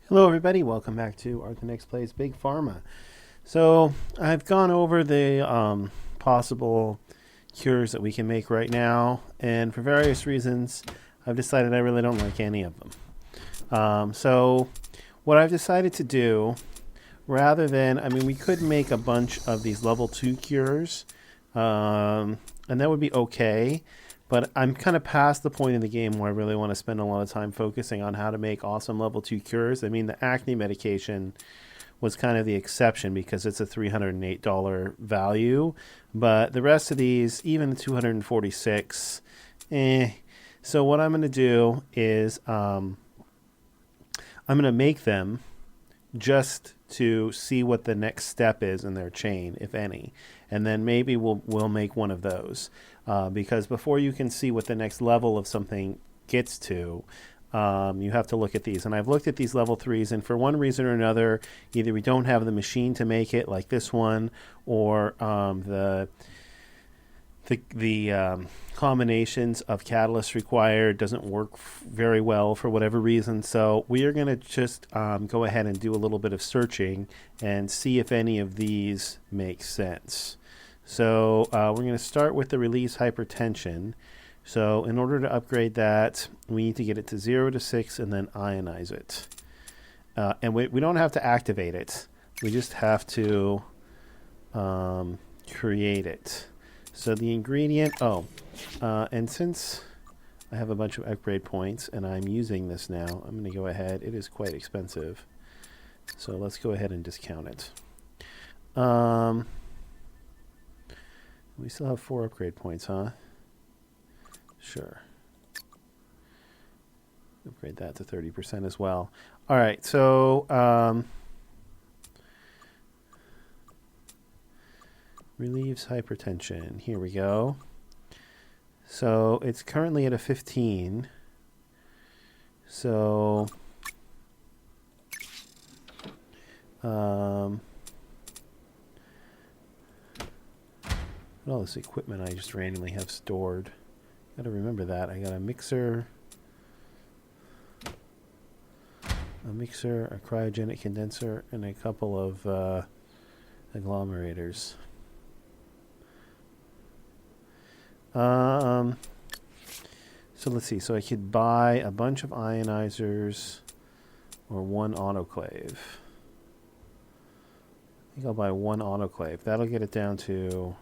Hello, everybody. Welcome back to Arthenex Plays Big Pharma. So I've gone over the possible cures that we can make right now, and for various reasons, I've decided I really don't like any of them. So what I've decided to do, rather than, we could make a bunch of these level 2 cures, and that would be okay. But I'm kind of past the point in the game where I really want to spend a lot of time focusing on how to make awesome level 2 cures. The acne medication was kind of the exception because it's a $308 value. But the rest of these, even the 246, eh. So what I'm going to do is I'm going to make them just to see what the next step is in their chain, if any. And then maybe we'll make one of those. Because before you can see what the next level of something gets to, you have to look at these. And I've looked at these level 3s, and for one reason or another, either we don't have the machine to make it, like this one, or the combinations of catalysts required doesn't work very well for whatever reason. So we are going to just go ahead and do a little bit of searching and see if any of these make sense. So we're going to start with the release hypertension. So in order to upgrade that, we need to get it to 0 to 6 and then ionize it. And we don't have to activate it. We just have to create it. So the ingredient, and since I have a bunch of upgrade points and I'm using this now, I'm going to go ahead. It is quite expensive. So let's go ahead and discount it. We still have 4 upgrade points, huh? Sure. Upgrade that to 30% as well. All right, so relieves hypertension. Here we go. So it's currently at a 15. So all this equipment I just randomly have stored. Got to remember that. I got a mixer, a cryogenic condenser, and a couple of agglomerators. So let's see. So I could buy a bunch of ionizers or one autoclave. I think I'll buy one autoclave. That'll get it down to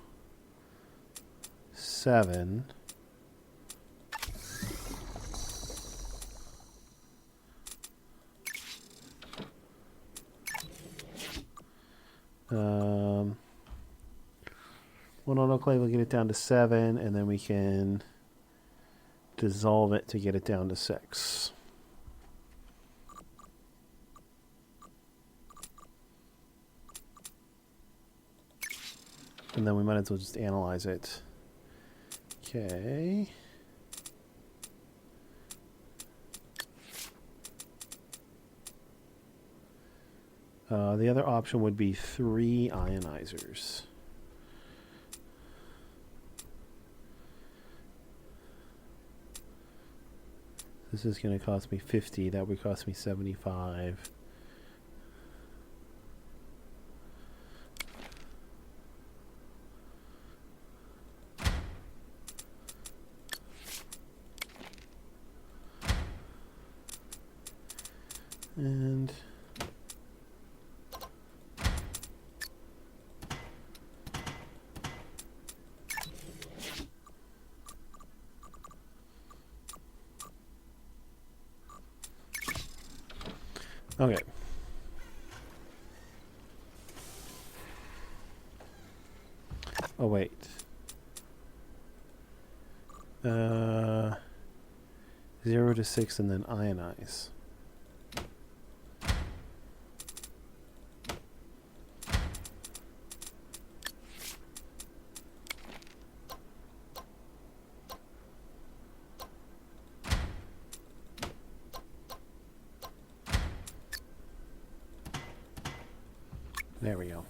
7. One autoclave will get it down to 7, and then we can dissolve it to get it down to 6. And then we might as well just analyze it. Okay. The other option would be 3 ionizers. This is going to cost me 50. That would cost me 75. And okay. Oh, wait. 0 to 6 and then ionize. There we go.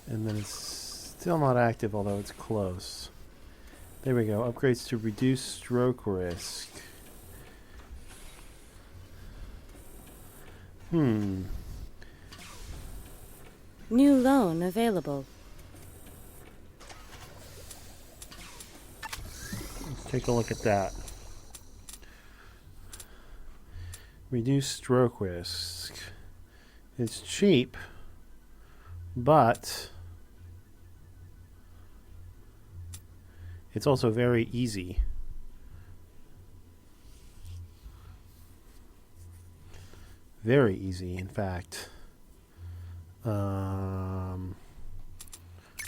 And then it's still not active, although it's close. There we go. Upgrades to reduce stroke risk. New loan available. Let's take a look at that. Reduce stroke risk. It's cheap, but it's also very easy. Very easy, in fact.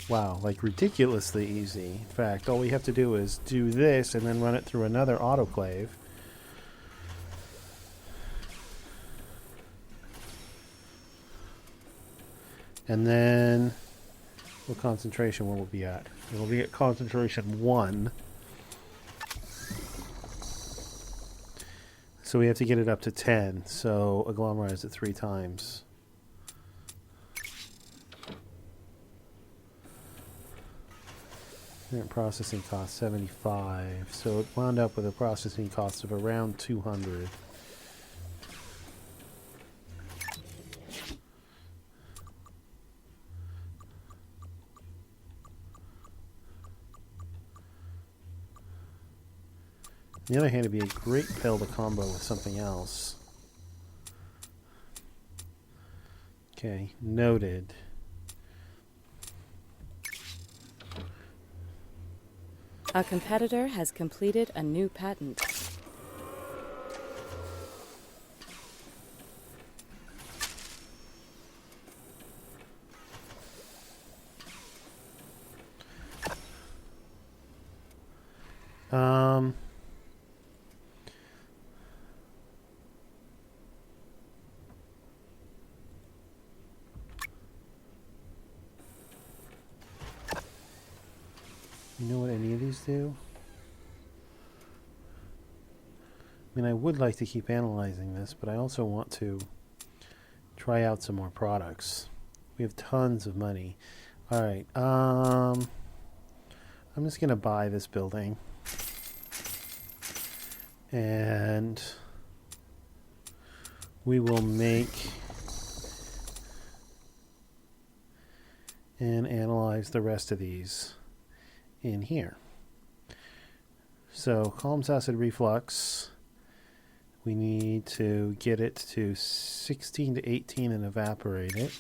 Wow, like ridiculously easy. In fact, all we have to do is do this and then run it through another autoclave. And then what concentration will it be at? It will be at concentration 1. So we have to get it up to 10. So agglomerize it 3 times. Current processing cost 75. So it wound up with a processing cost of around 200. On the other hand, it'd be a great pill to combo with something else. Okay, noted. A competitor has completed a new patent. You know what any of these do? I mean, I would like to keep analyzing this, but I also want to try out some more products. We have tons of money. All right. I'm just going to buy this building. And we will make and analyze the rest of these in here. So Columns acid reflux, we need to get it to 16 to 18 and evaporate it.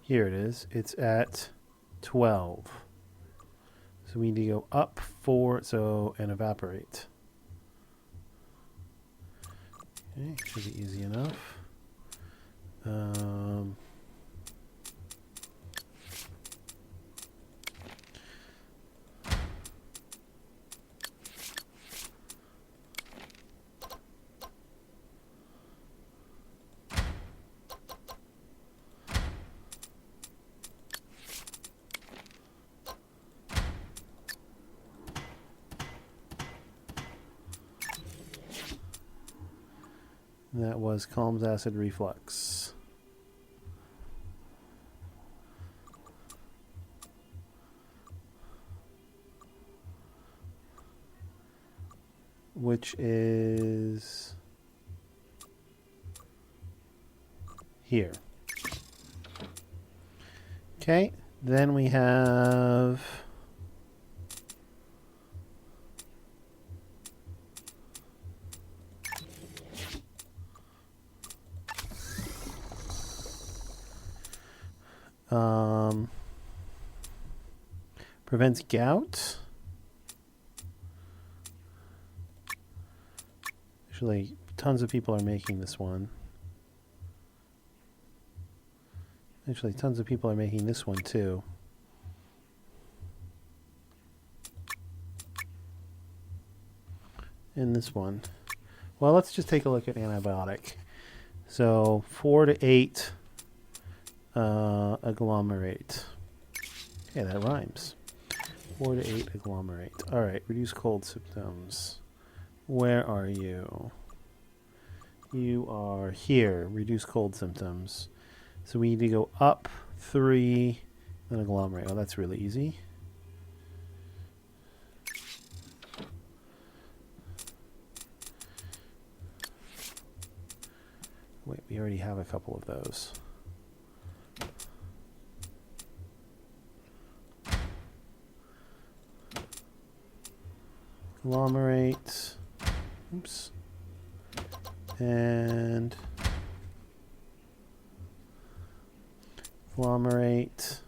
Here it is. It's at 12. So we need to go up 4 and evaporate. Okay, should be easy enough. That was Columns acid reflux. Which is here. Okay, then we have prevents gout. Actually, tons of people are making this one. Actually, tons of people are making this one too. And this one. Well, let's just take a look at antibiotic. So 4 to 8 agglomerate. Okay, that rhymes. 4 to 8 agglomerate. Alright, reduce cold symptoms. Where are you? You are here. Reduce cold symptoms. So we need to go up 3, then agglomerate. Oh, that's really easy. Wait, we already have a couple of those. Agglomerate. Oops. And agglomerate.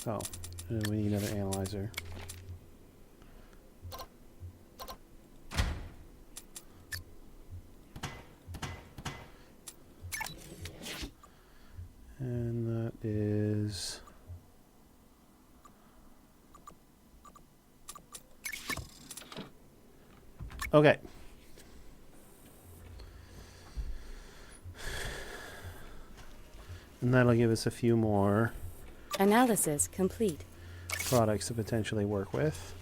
Oh, and we need another analyzer. And that is okay. And that'll give us a few more Analysis complete. products to potentially work with.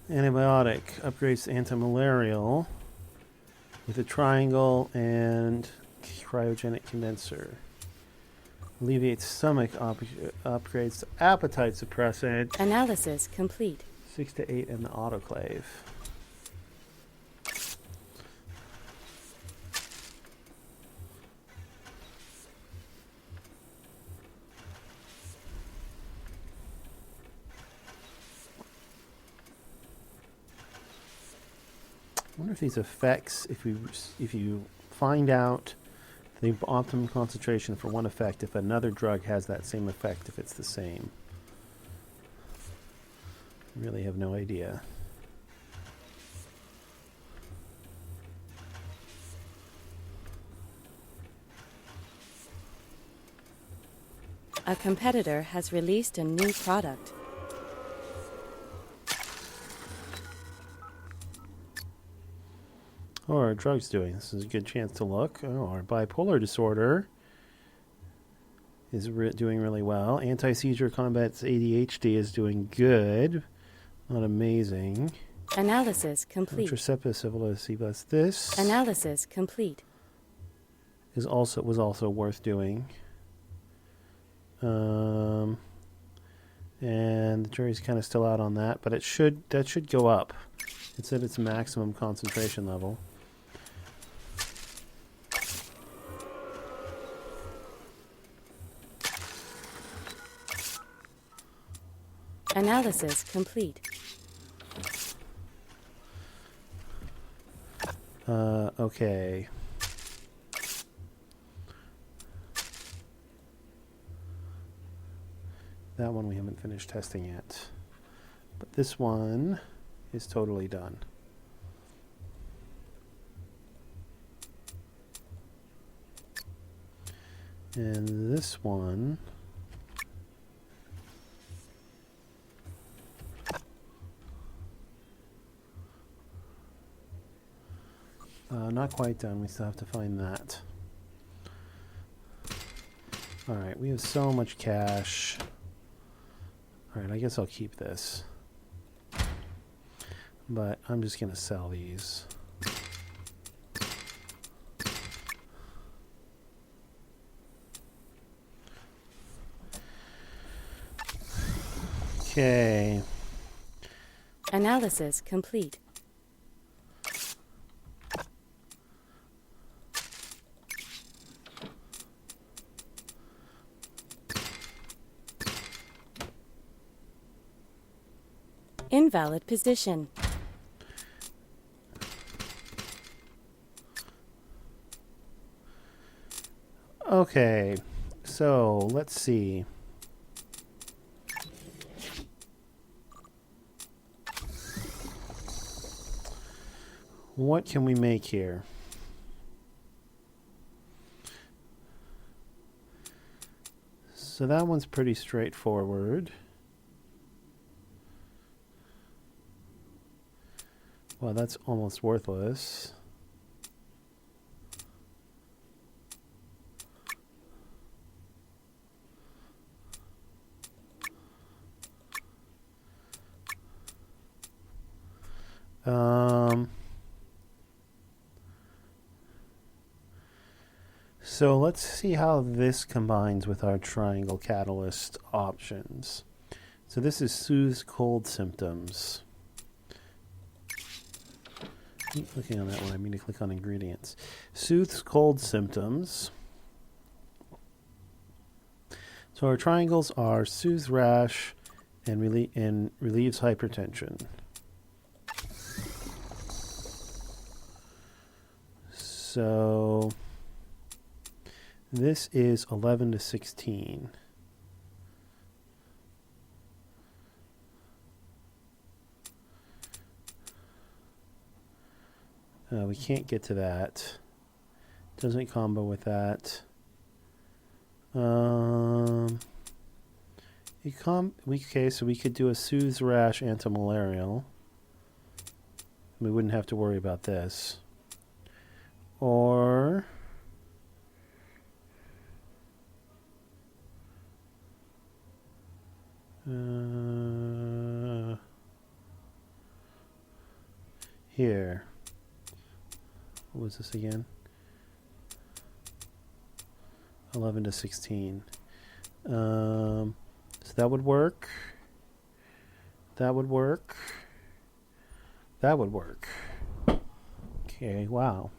Antibiotic upgrades to antimalarial with a triangle and cryogenic condenser. Alleviates stomach upgrades to appetite suppressant. Analysis complete. 6 to 8 in the autoclave. I wonder if these effects, if you find out the optimum concentration for one effect, if another drug has that same effect, if it's the same. I really have no idea. A competitor has released a new product. Oh, our drug's doing. This is a good chance to look. Oh, our bipolar disorder is doing really well. Anti-seizure combats ADHD is doing good. Not amazing. Analysis complete. Contraceptive epilepsy, but this Analysis complete. was also worth doing. And the jury's kind of still out on that, but that should go up. It's at its maximum concentration level. Analysis complete. Okay. That one we haven't finished testing yet. But this one is totally done. And this one not quite done. We still have to find that. Alright, we have so much cash. Alright, I guess I'll keep this. But I'm just going to sell these. Okay. Analysis complete. Invalid position. Okay, so let's see. What can we make here? So that one's pretty straightforward. Well, that's almost worthless. So let's see how this combines with our triangle catalyst options. So this is soothes cold symptoms. Clicking on that one, I mean to click on ingredients. Soothes cold symptoms. So our triangles are soothes rash and relieves hypertension. So this is 11 to 16. We can't get to that. Doesn't combo with that. Okay, so we could do a soothes rash antimalarial. We wouldn't have to worry about this. Or here. What was this again? 11 to 16. So that would work. That would work. That would work. Okay, wow.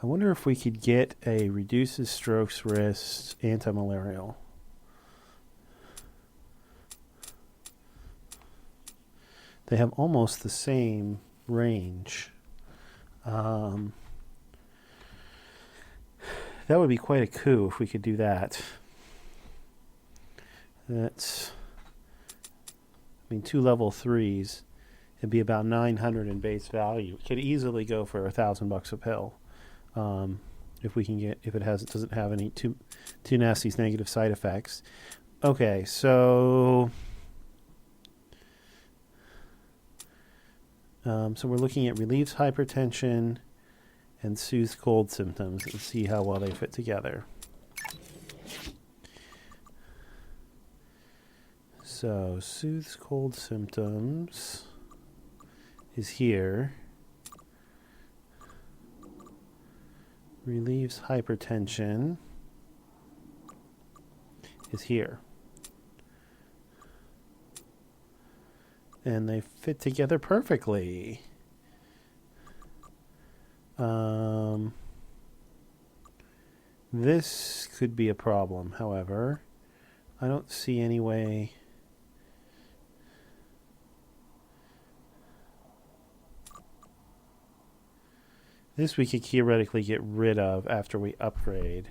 I wonder if we could get a reduces strokes risk antimalarial. They have almost the same range. That would be quite a coup if we could do that. That's, I mean, 2 level 3s. It'd be about 900 in base value. It could easily go for $1,000 a pill. If we can get, if it doesn't have any too nasty negative side effects. Okay, so we're looking at relieves hypertension and soothes cold symptoms and see how well they fit together. So soothes cold symptoms is here. Relieves hypertension is here. And they fit together perfectly. This could be a problem, however. I don't see any way. This we could theoretically get rid of after we upgrade.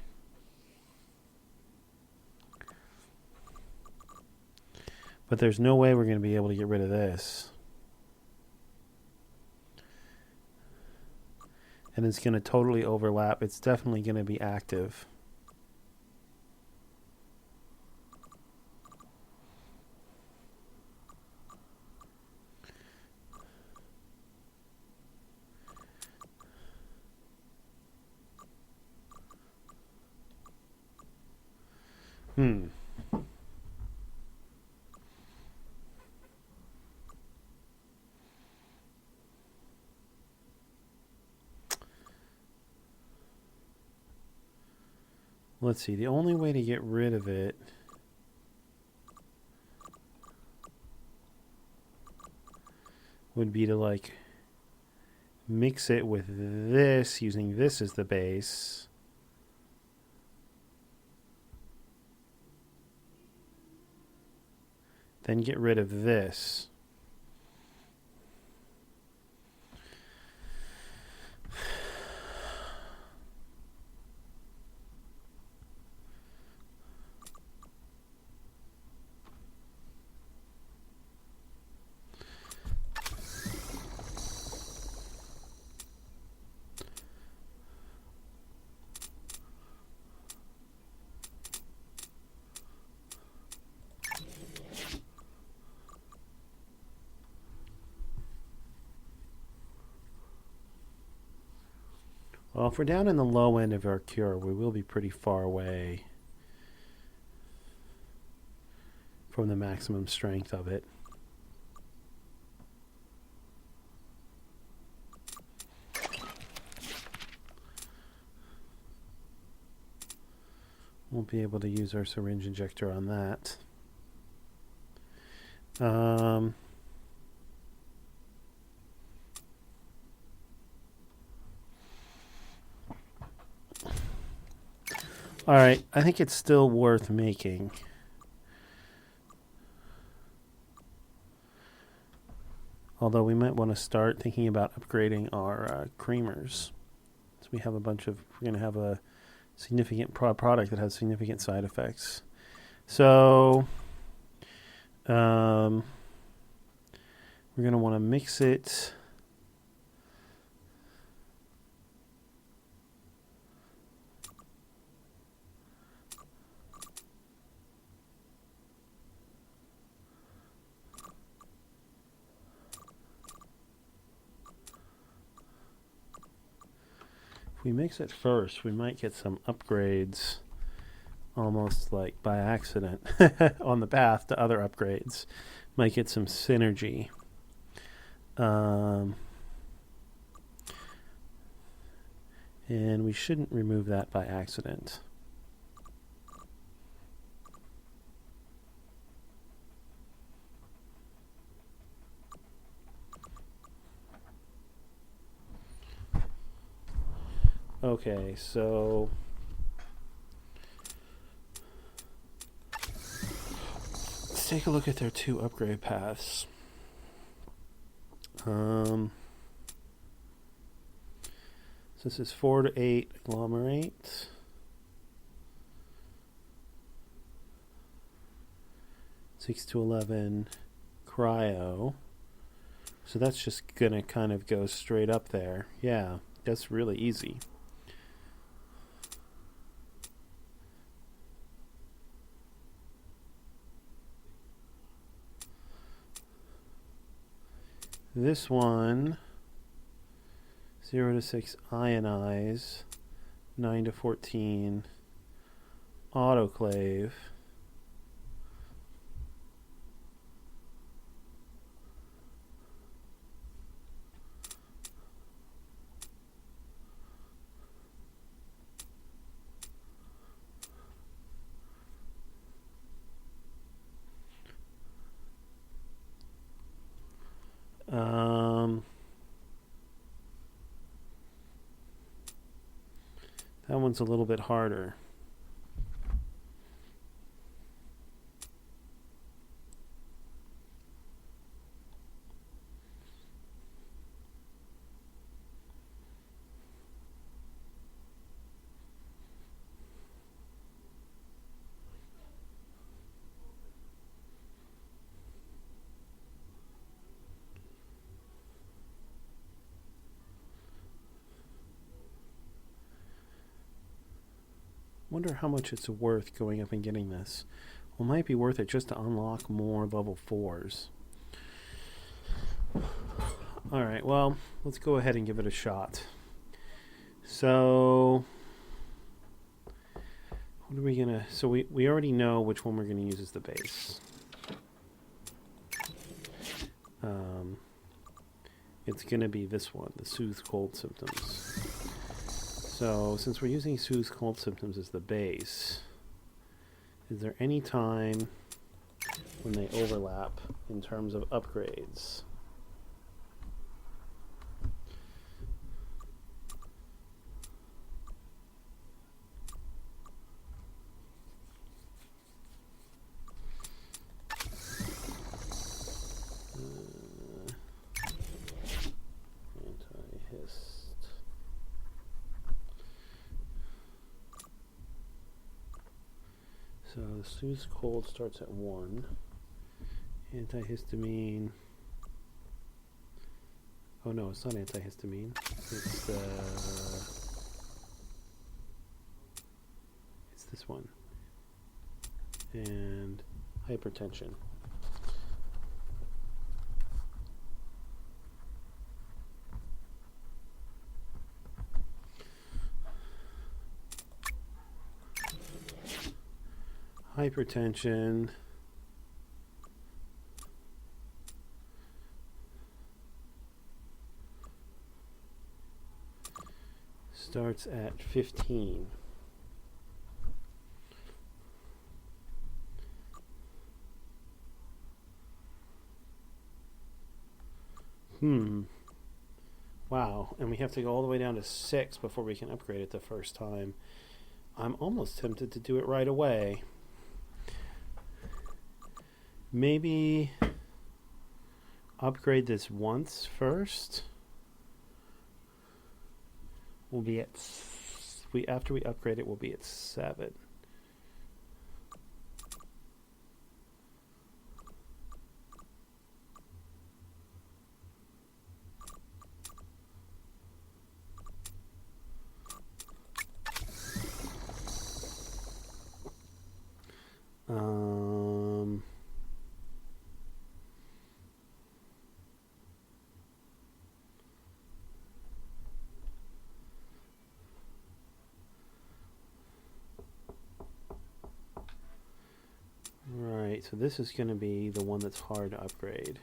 But there's no way we're going to be able to get rid of this. And it's going to totally overlap. It's definitely going to be active. Let's see, the only way to get rid of it would be to like mix it with this, using this as the base. Then get rid of this. Well, if we're down in the low end of our cure, we will be pretty far away from the maximum strength of it. Won't be able to use our syringe injector on that. All right, I think it's still worth making. Although we might want to start thinking about upgrading our creamers. So we have a bunch of, we're going to have a significant product that has significant side effects. So we're going to want to mix it. If we mix it first, we might get some upgrades almost like by accident on the path to other upgrades. Might get some synergy. And we shouldn't remove that by accident. Okay, so let's take a look at their two upgrade paths. So this is 4 to 8 agglomerate. 6 to 11 cryo. So that's just gonna kind of go straight up there. Yeah, that's really easy. This one, 0 to 6 ionize, 9 to 14 autoclave. That one's a little bit harder. Wonder how much it's worth going up and getting this. Well, it might be worth it just to unlock more level 4s. Alright, well, let's go ahead and give it a shot. So, what are we gonna... So we already know which one we're gonna use as the base. It's gonna be this one, the Soothe Cold Symptoms. So, since we're using Soothe Cold Symptoms as the base, is there any time when they overlap in terms of upgrades? So the Soothe Cold starts at 1. Antihistamine. Oh no, it's not antihistamine. It's this one. And hypertension. Hypertension. Starts at 15. Wow, and we have to go all the way down to 6 before we can upgrade it the first time. I'm almost tempted to do it right away. Maybe upgrade this once first. We'll be at after we upgrade it, we'll be at 7. Right, so this is going to be the one that's hard to upgrade.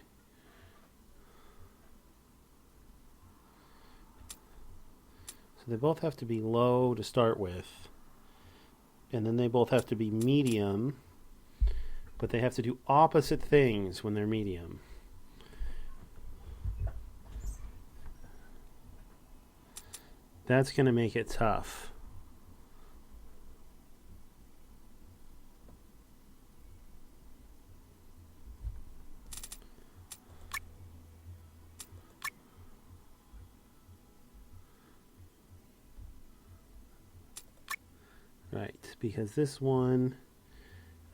So they both have to be low to start with, and then they both have to be medium, but they have to do opposite things when they're medium. That's going to make it tough. Right, because this one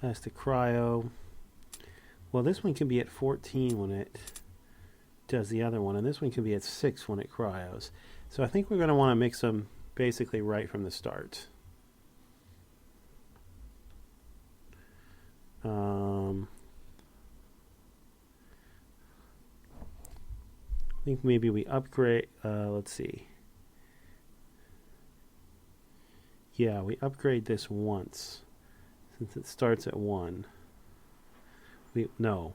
has to cryo. Well, this one can be at 14 when it does the other one, and this one can be at 6 when it cryos. So I think we're going to want to mix them basically right from the start. I think maybe we upgrade, let's see. Yeah, we upgrade this once, since it starts at 1. No,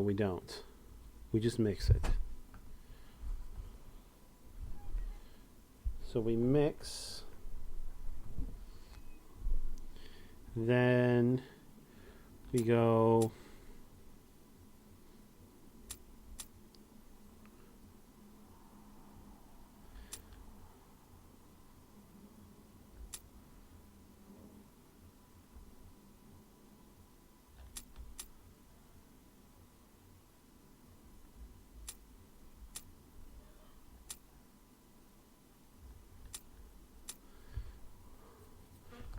we don't. We just mix it. So we mix, then we go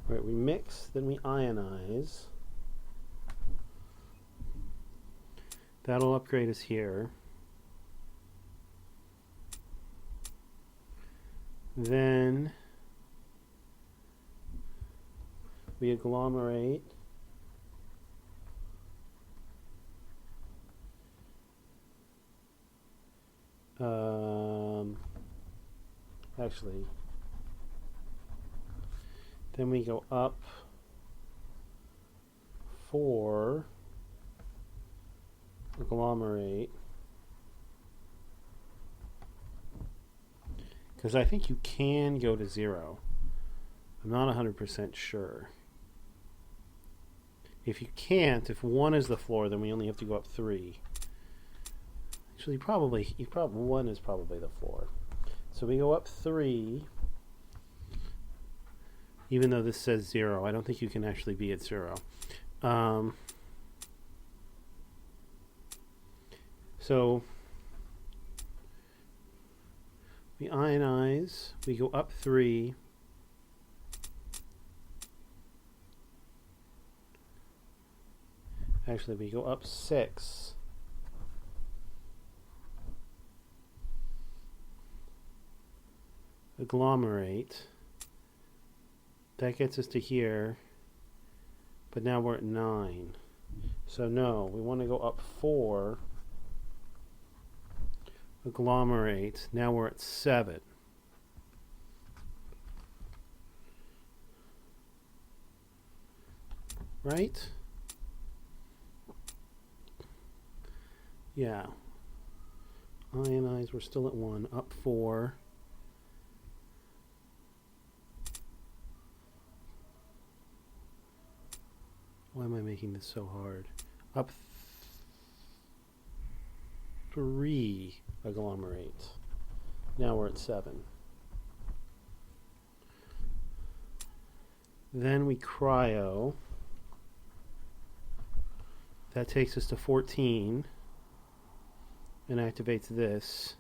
right, we mix, then we ionize. That'll upgrade us here. Then we agglomerate. Actually, then we go up 4, agglomerate, because I think you can go to 0. I'm not 100% sure. If you can't, if 1 is the floor, then we only have to go up 3. Actually, probably 1 is probably the floor. So we go up 3. Even though this says 0, I don't think you can actually be at 0. So we ionize, we go up 3. Actually, we go up 6. Agglomerate. That gets us to here, but now we're at 9. So no, we want to go up 4, agglomerate, now we're at 7. right? Yeah. Ionize, we're still at 1, up 4. Why am I making this so hard? Up 3 agglomerate. Now we're at 7. Then we cryo. That takes us to 14 and activates this.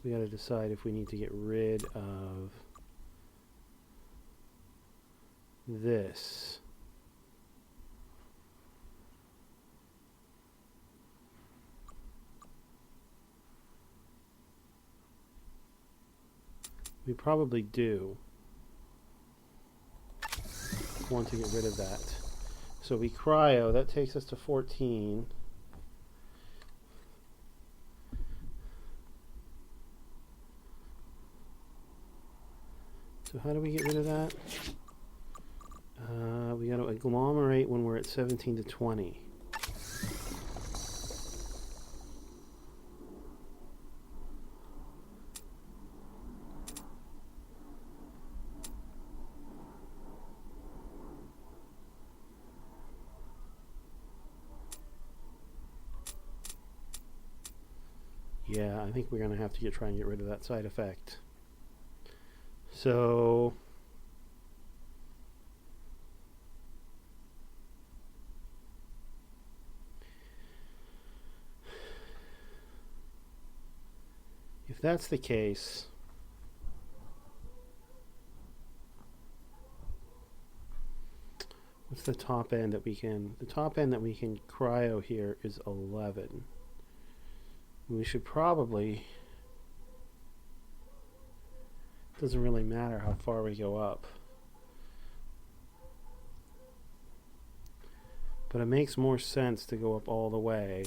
We got to decide if we need to get rid of this. We probably do want to get rid of that. So we cryo, that takes us to 14. So how do we get rid of that? We got to agglomerate when we're at 17 to 20. Yeah, I think we're going to have to try and get rid of that side effect. So if that's the case, what's the top end that we can... The top end that we can cryo here is 11. We should probably... Doesn't really matter how far we go up. But it makes more sense to go up all the way.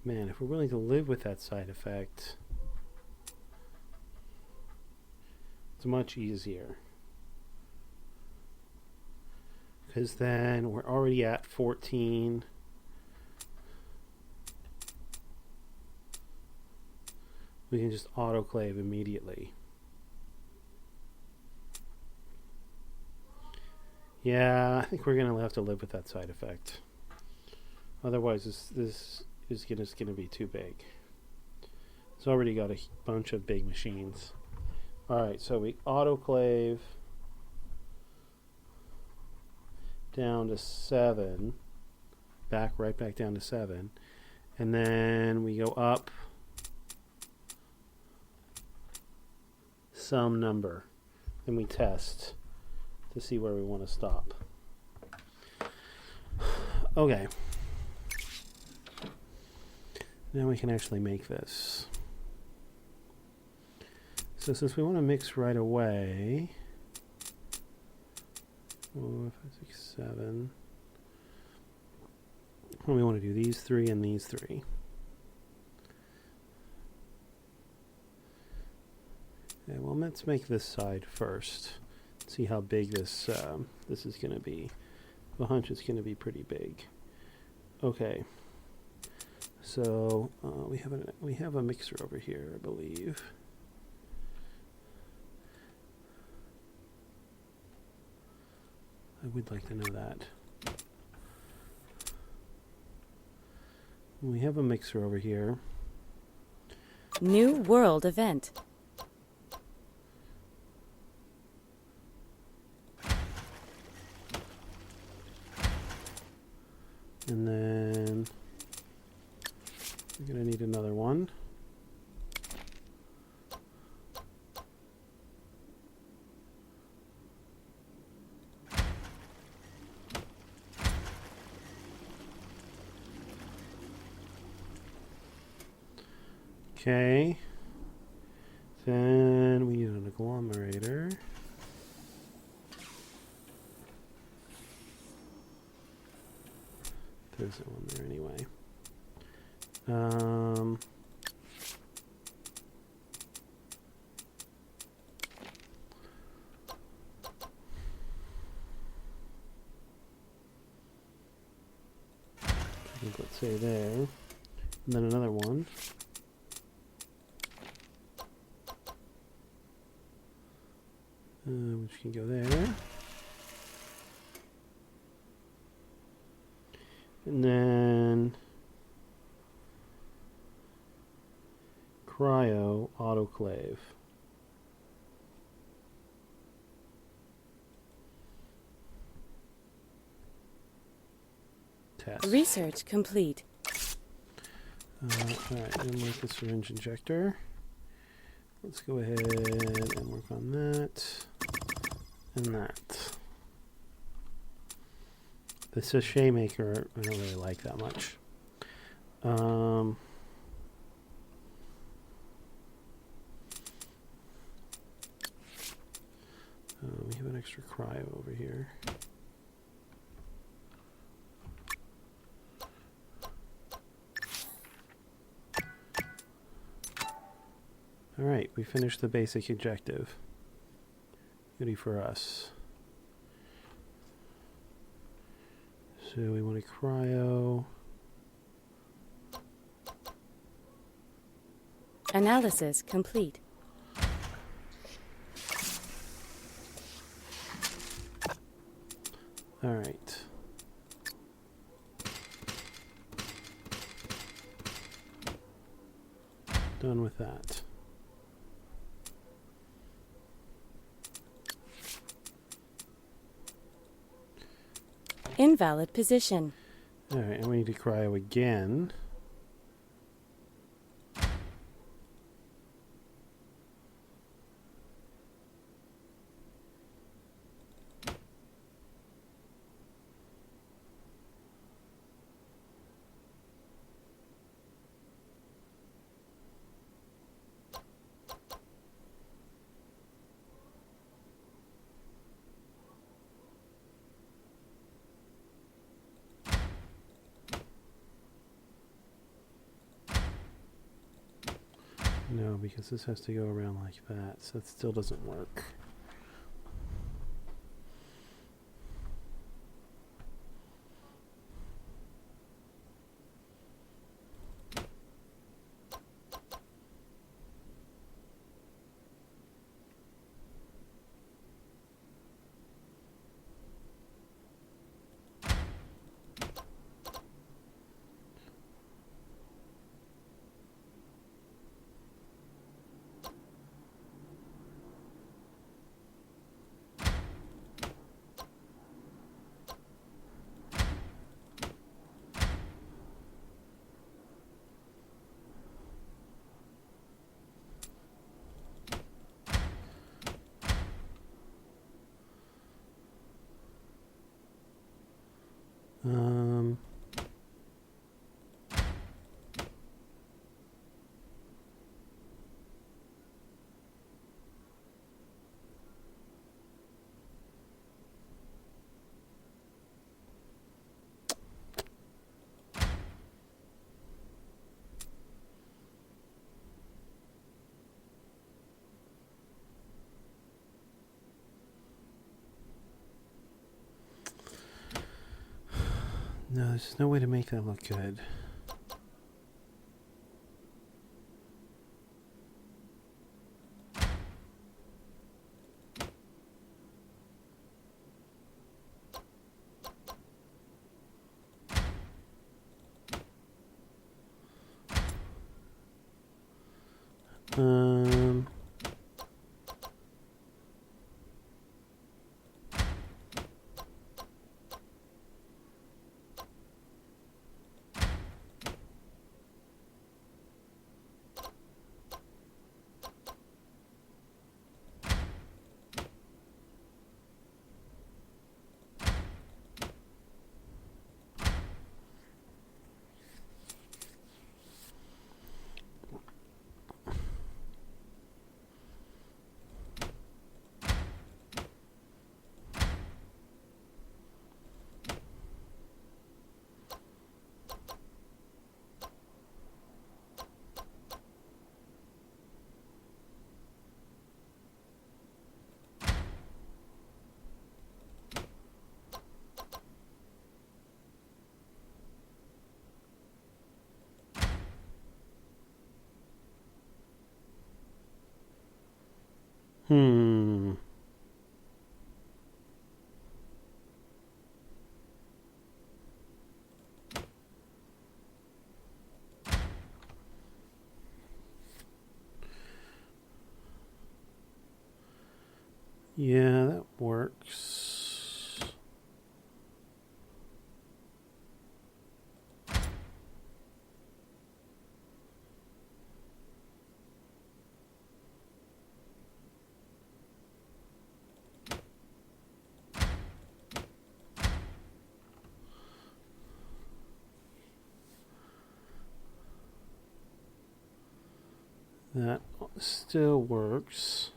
Man, if we're willing to live with that side effect, it's much easier. Because then we're already at 14. We can just autoclave immediately. Yeah, I think we're going to have to live with that side effect. Otherwise, this is just going to be too big. It's already got a bunch of big machines. Alright, so we autoclave down to 7, right back down to 7, and then we go up some number, and we test to see where we want to stop. Okay, now we can actually make this. So since we want to mix right away, 4, 5, 6, 7. We want to do these 3 and these 3. Okay, well, let's make this side first. See how big this this is going to be. The hunch is going to be pretty big. Okay. So we have a mixer over here, I believe. I would like to know that. We have a mixer over here. New world event. And then we're going to need another one. Okay, then we need an agglomerator. There's one there anyway. I think let's say there. And then another one. Which can go there. And then cryo autoclave. Test. Research complete. Alright, then make the syringe injector. Let's go ahead and work on that and that. The sachet maker, I don't really like that much. We have an extra cryo over here. Alright, we finished the basic objective. Goody for us. So we want a cryo. Analysis complete. Alright. Done with that. Invalid position. Alright, and we need to cryo again. No, because this has to go around like that, so that still doesn't work. Um, no, there's no way to make that look good. Um, Hmm. Yeah, that works. That still works.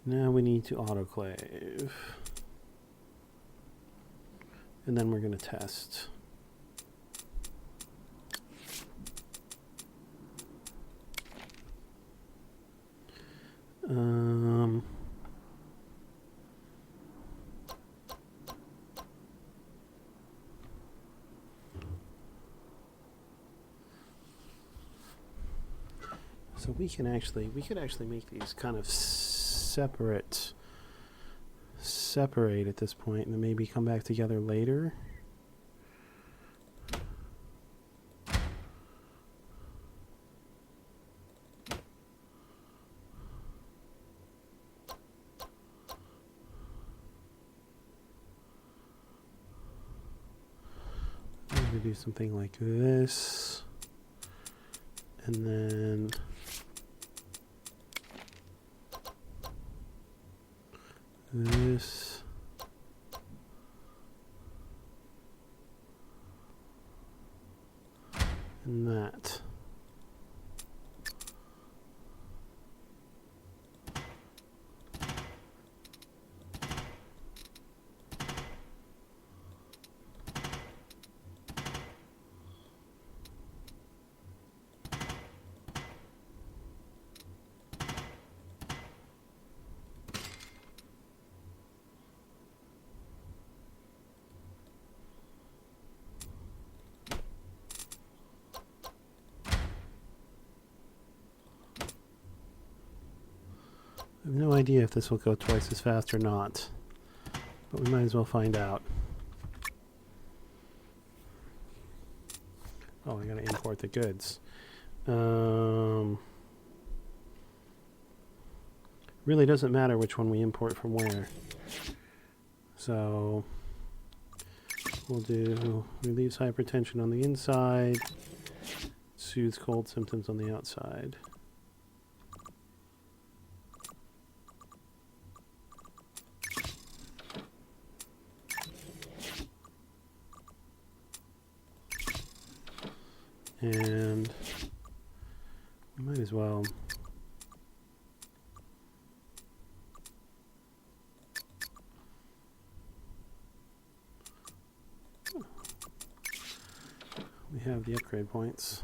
Now we need to autoclave. And then we're going to test. So we could actually make these kind of separate at this point and then maybe come back together later. I'm going to do something like this. And then this. And that. I have no idea if this will go twice as fast or not, but we might as well find out. Oh, I gotta import the goods. Really doesn't matter which one we import from where. So we'll do relieves hypertension on the inside, soothes cold symptoms on the outside. And we might as well we have the upgrade points.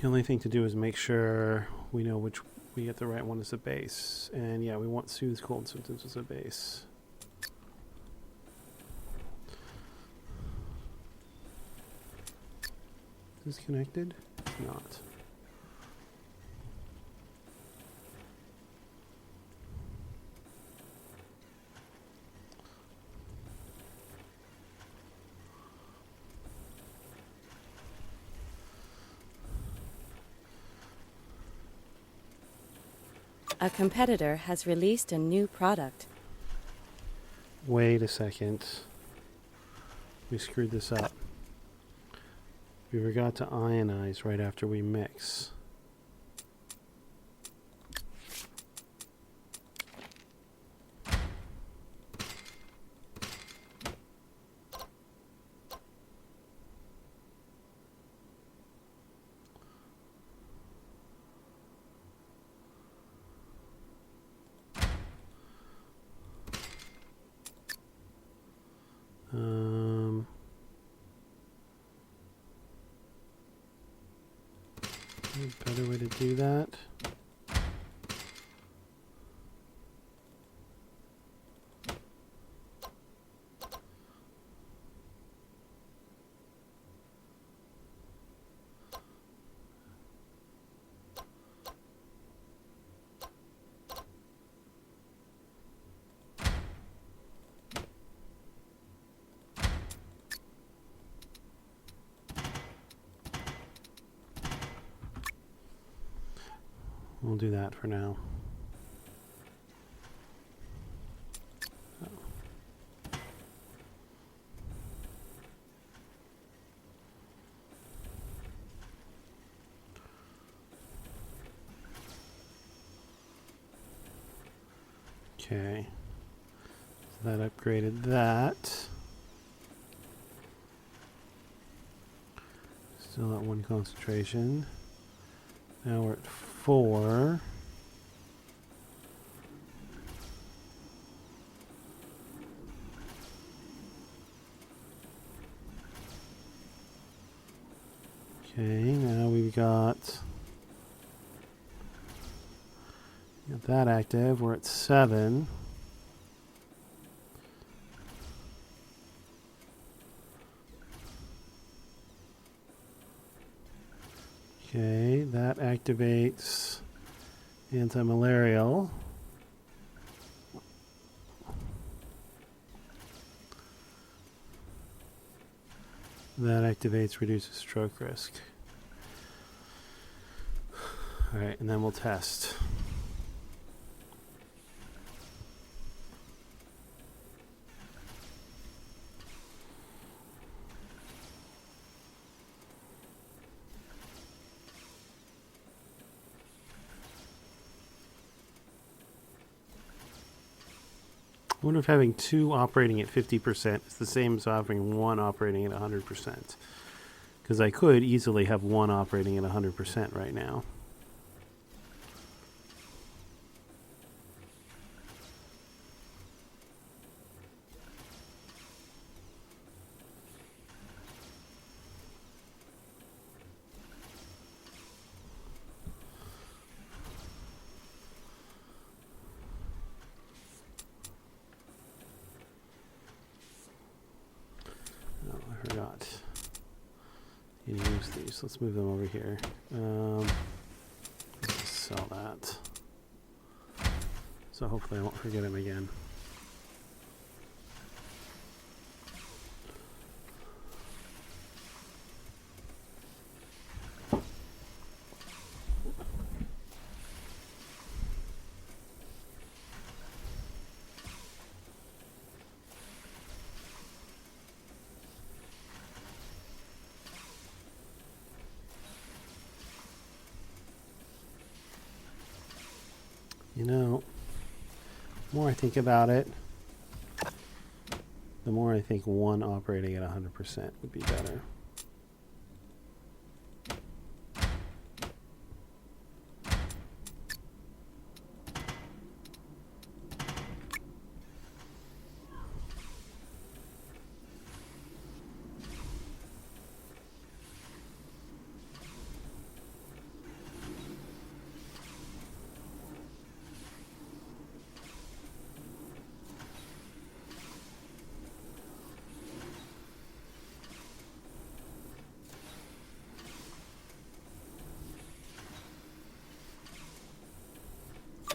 The only thing to do is make sure we know which we get the right one as a base. And yeah, we want soothes cold symptoms as a base. Disconnected? Not. A competitor has released a new product. Wait a second. We screwed this up. We forgot to ionize right after we mix. A better way to do that. We'll do that for now. Okay, so that upgraded that. Still at 1 concentration. Now we're at 4. Okay, now we've got that active. We're at 7. Okay, that activates anti-malarial. That activates reduces stroke risk. Alright, and then we'll test. I wonder if having 2 operating at 50% is the same as having 1 operating at 100%. Because I could easily have 1 operating at 100% right now. Use these. Let's move them over here. Let's sell that. So hopefully I won't forget him again. You know, the more I think about it, the more I think 1 operating at 100% would be better.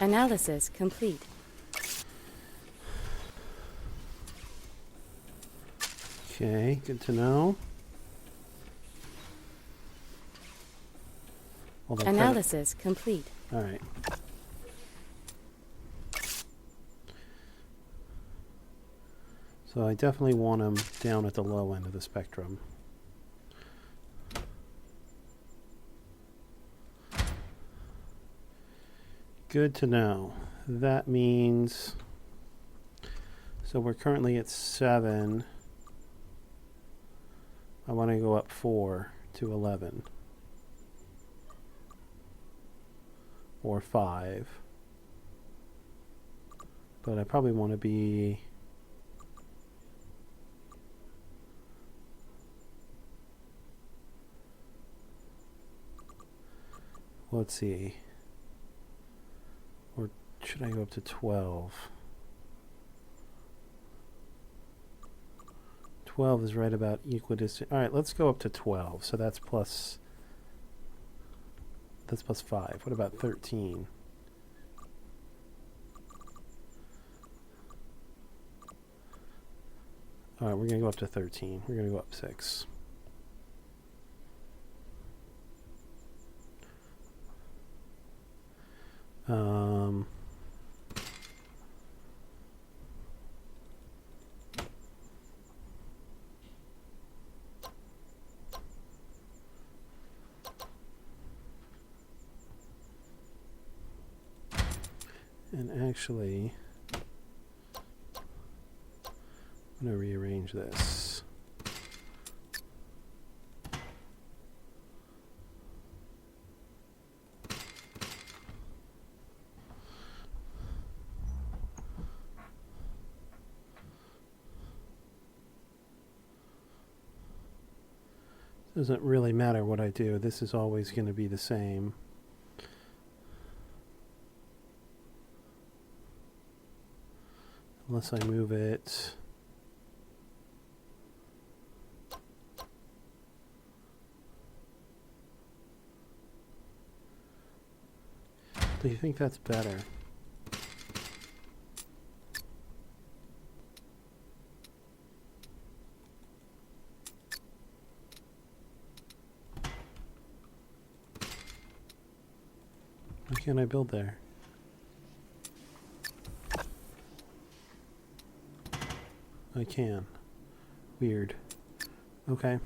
Analysis complete. Okay, good to know. Analysis complete. All right. So I definitely want them down at the low end of the spectrum. Good to know. That means, so we're currently at 7. I want to go up 4 to 11. Or 5. But I probably want to be let's see. Or should I go up to 12? 12 is right about equidistant. All right, let's go up to 12. So that's plus 5. What about 13? All right, we're going to go up to 13. We're going to go up 6. Um, and actually, I'm going to rearrange this. Doesn't really matter what I do. This is always going to be the same. Unless I move it. Do you think that's better? Why can't I build there? I can. Weird. Okay.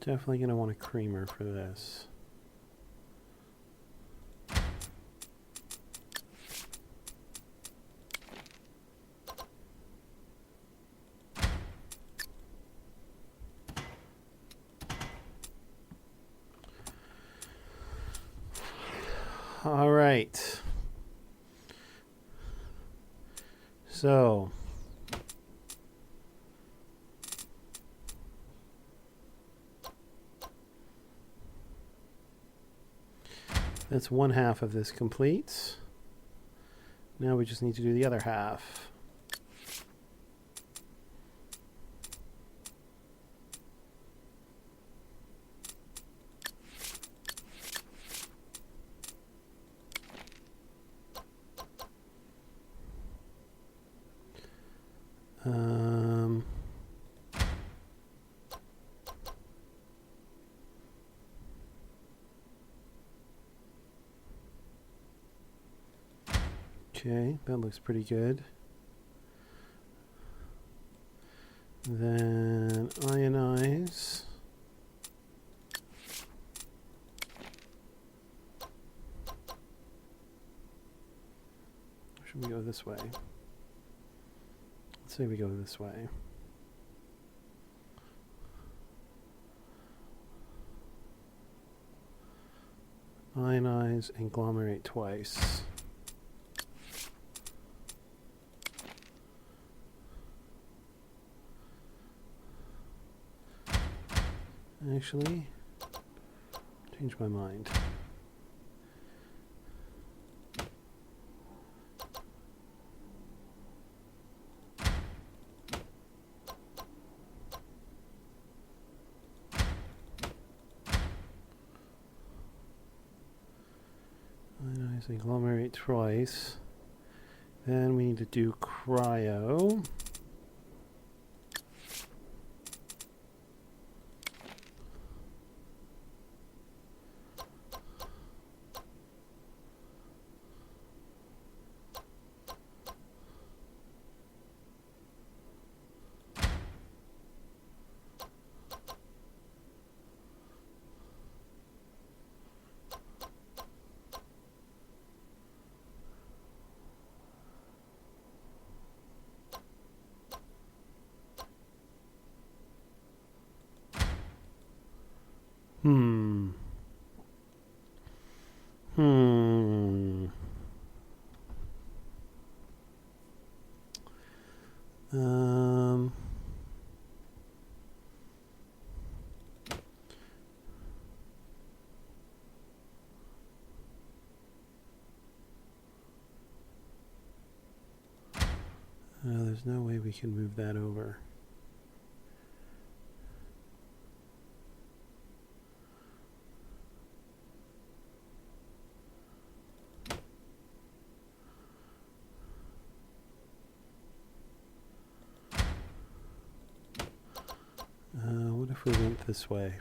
Definitely going to want a creamer for this. All right. So, that's one half of this complete. Now we just need to do the other half. Okay, that looks pretty good. Then ionize. Or should we go this way? Let's say we go this way. Ionize, agglomerate twice. Actually, change my mind. Ionize, agglomerate twice. Then we need to do cryo. Hmm. we can move that over. What if we went this way?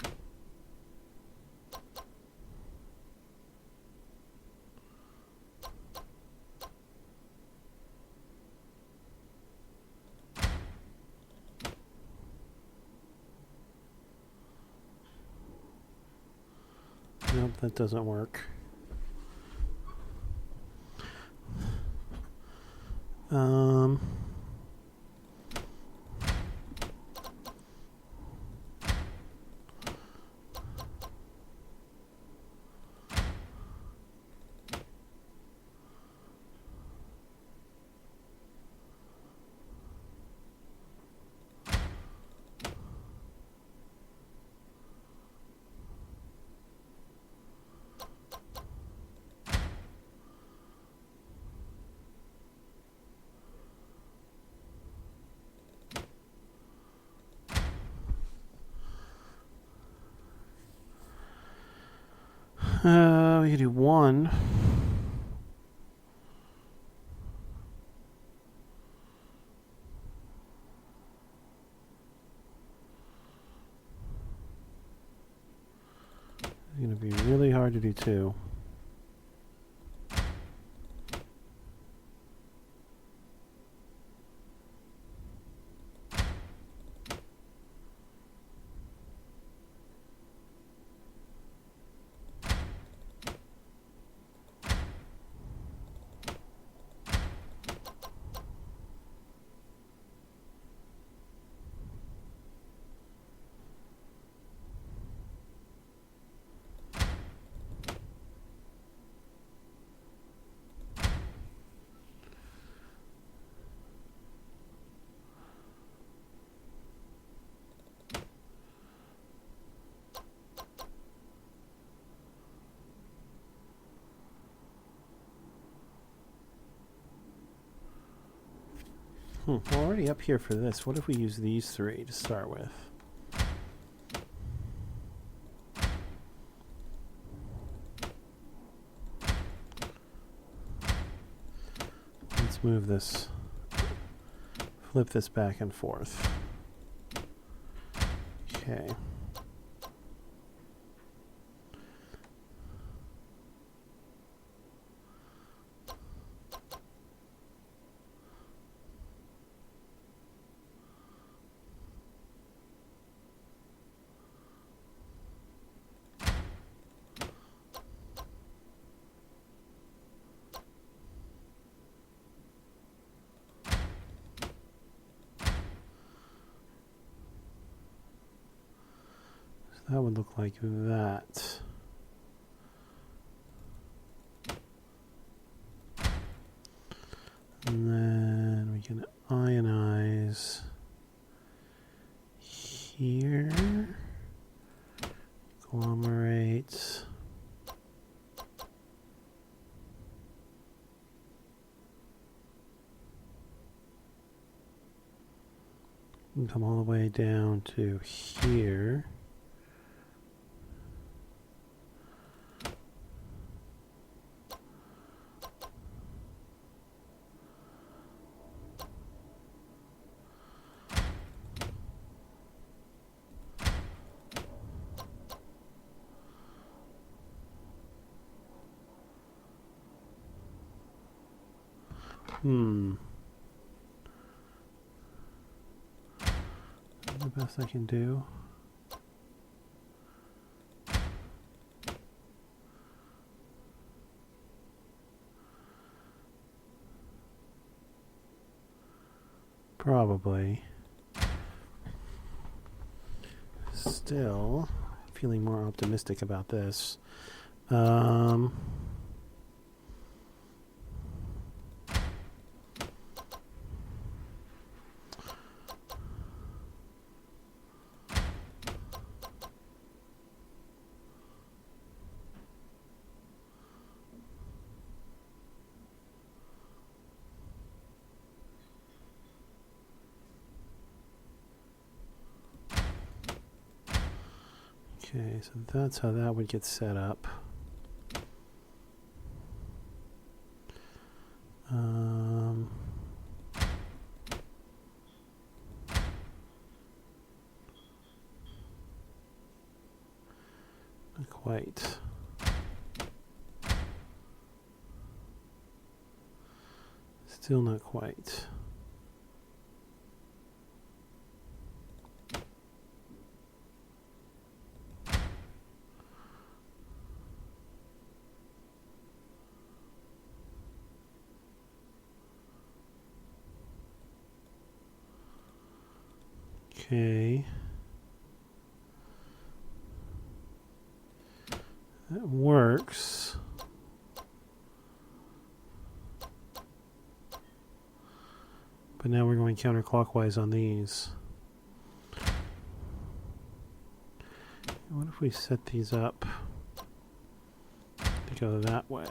Nope, that doesn't work. We could do one. It's going to be really hard to do two. We're already up here for this. What if we use these three to start with? Let's move this, flip this back and forth. Okay. That would look like that. And then we can ionize here. Agglomerate. And come all the way down to here. The best I can do. Probably. Still feeling more optimistic about this. Okay, so that's how that would get set up. Not quite. Still not quite. Okay. That works. But now we're going counterclockwise on these. What if we set these up to go that way?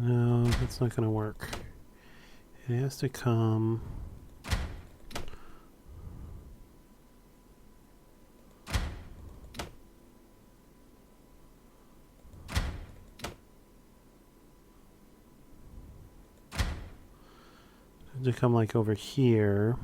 No, that's not going to work. It has to come. To come like over here.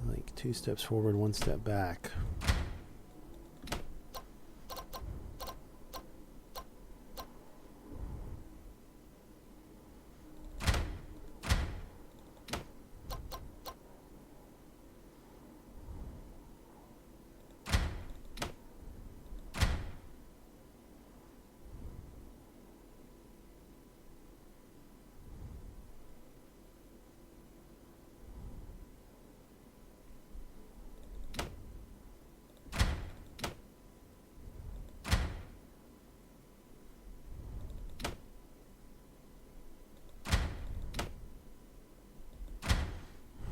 Like 2 steps forward, 1 step back.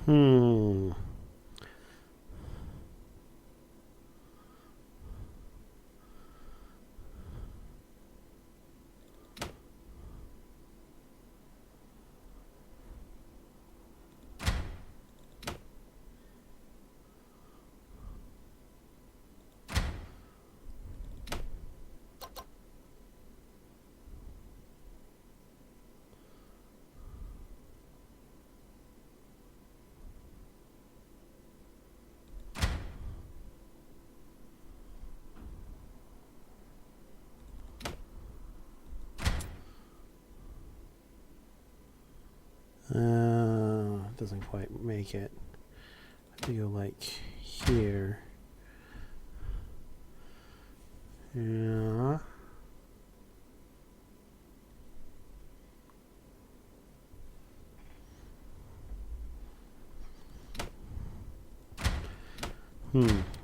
Hmm. Doesn't quite make it. I have to go like here. Yeah.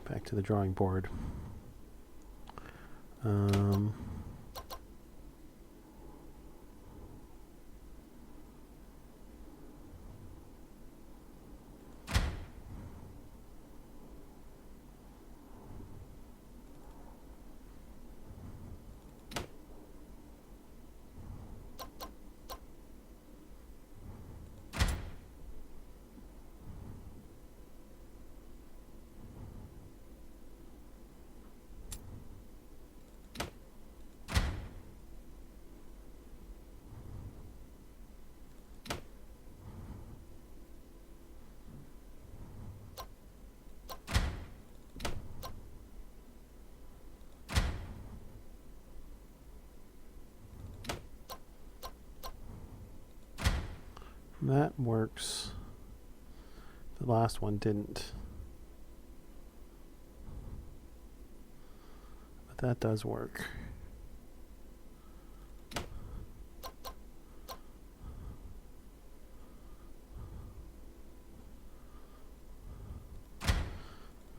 Back to the drawing board. That works. The last one didn't. But that does work.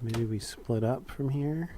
Maybe we split up from here.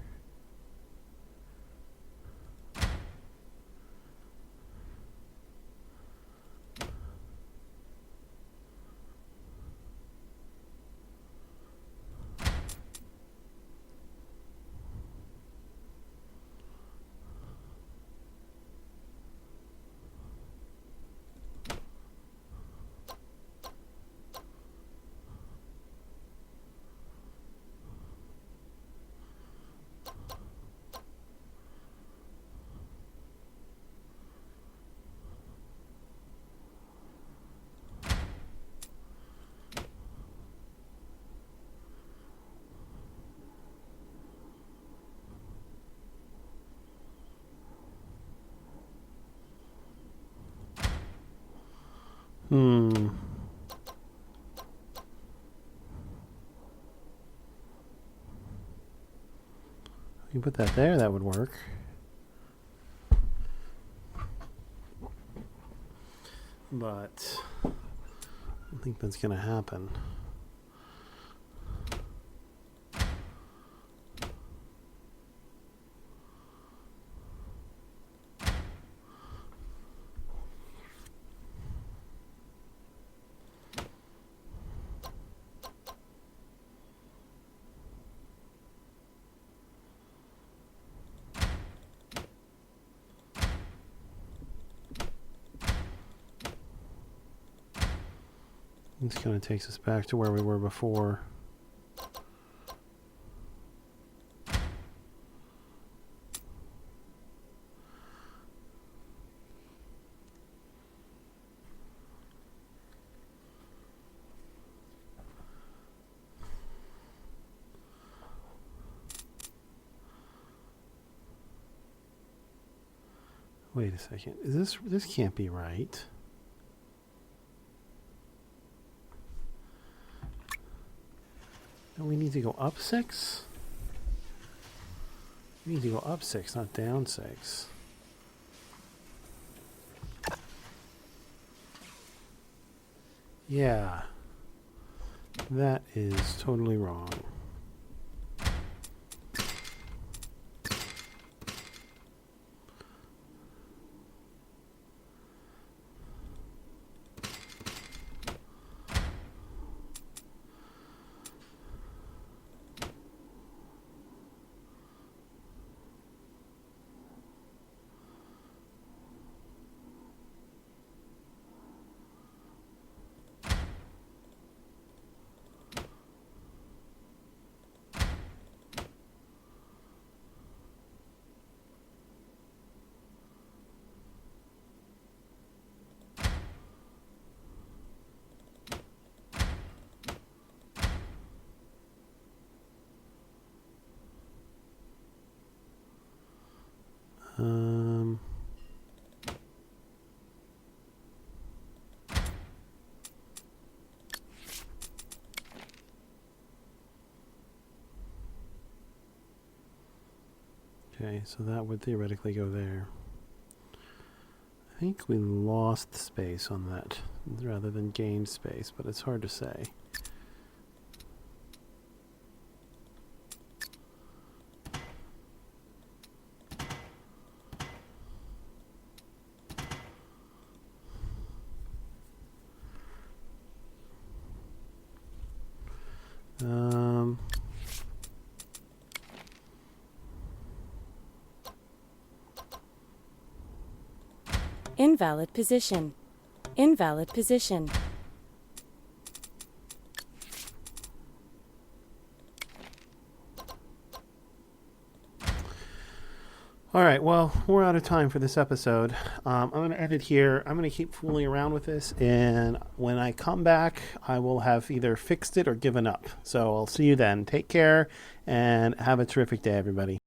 You put that there, that would work. But I don't think that's going to happen. This kind of takes us back to where we were before. Wait a second. This can't be right. Don't we need to go up 6? We need to go up 6, not down 6. Yeah. That is totally wrong. Okay, so that would theoretically go there. I think we lost space on that rather than gained space, but it's hard to say. Invalid position. Invalid position. All right, well, we're out of time for this episode. I'm going to end it here. I'm going to keep fooling around with this, and when I come back, I will have either fixed it or given up. So I'll see you then. Take care, and have a terrific day, everybody.